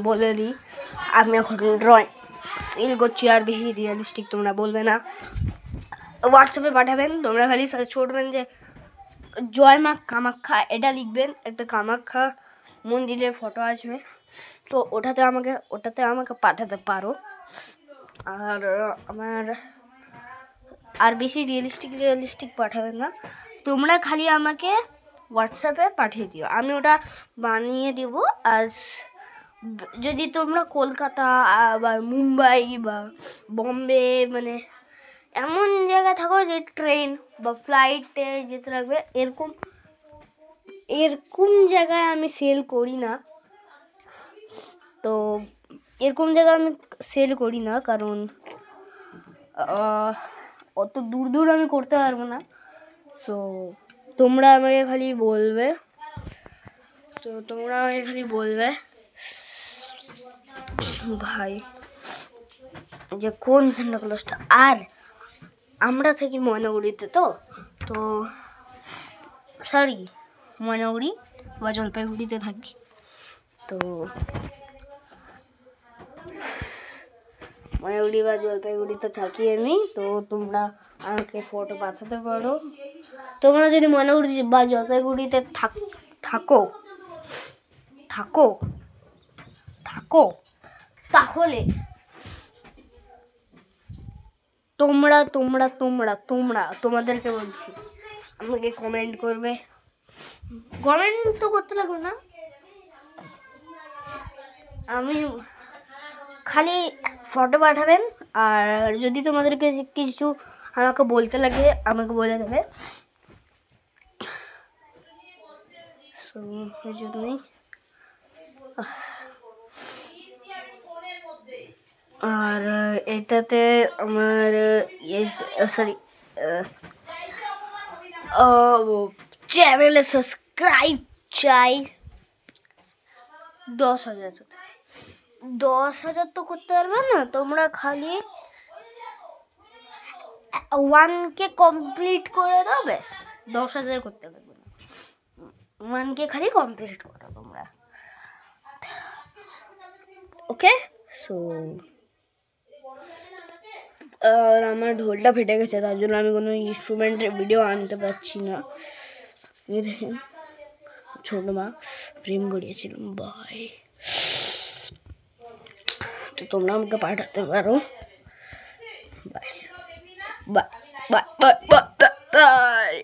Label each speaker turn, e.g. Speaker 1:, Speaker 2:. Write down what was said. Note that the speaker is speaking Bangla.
Speaker 1: বলে দিই আমি এখন ড্রয়িং ফিল করছি, আর বেশি রিয়েলিস্টিক তোমরা বলবে না, হোয়াটসঅ্যাপে পাঠাবেন। তোমরা খালি সার্চ করবেন যে জয় মা কামাখ্যা, এটা লিখবেন, একটা কামাখ্যা মন্দিরের ফটো আসবে, তো ওটাতে আমাকে পাঠাতে পারো। আর আর বেশি রিয়েলিস্টিক পাঠাবেন না, তোমরা খালি আমাকে হোয়াটসঅ্যাপে পাঠিয়ে দিও, আমি ওটা বানিয়ে দেব। আর যদি তোমরা কলকাতা বা মুম্বাই বা বম্বে মানে এমন জায়গায় থাকো যে ট্রেন বা ফ্লাইটে যেতে লাগবে, এরকম জায়গায় আমি সেল করি না। তো এরকম জায়গায় আমি সেল করি না, কারণ অত দূর আমি করতে পারবো না। সো তোমরা আমাকে খালি বলবে ভাই যে কোন সেন্টা ক্লজটা। আর আমরা থাকি ময়নাগুড়িতে, তো সরি ময়নাগুড়ি বা জলপাইগুড়িতে থাকি, তো ময়নাগুড়ি বা জলপাইগুড়িতে থাকি আমি। তো তোমরা আমাকে ফটো পাঠাতে পারো। তোমরা যদি ময়নাগুড়ি বা জলপাইগুড়িতে থাকো তাহলে তোমাদেরকে বলছি, আমাকে কমেন্ট করবে। কমেন্ট তো করতে লাগবে না, আমি খালি ফটো পাঠাবেন। আর যদি তোমাদেরকে কিছু আমাকে বলতে লাগে আমাকে বলে দেবে। সো এই জন্যই আর এটাতে আমার চ্যানেলে সাবস্ক্রাইব চাই 10,000। 10,000 তো করতে পারবে না, তোমরা খালি 1K কমপ্লিট করে দাও, ব্যাস। 10,000 করতে পারবে না, 1K খালি কমপ্লিট করো তোমরা, ওকে? সো আর আমার ঢোলটা ফেটে গেছে, তার জন্য আমি কোনো ইনস্ট্রুমেন্টের ভিডিও আনতে পারছি না। দেখেন ছোট মা প্রেম করিয়েছিলাম বাই, তো তোমরা আমাকে পাঠাতে পারো। Bye bye bye bye bye bye.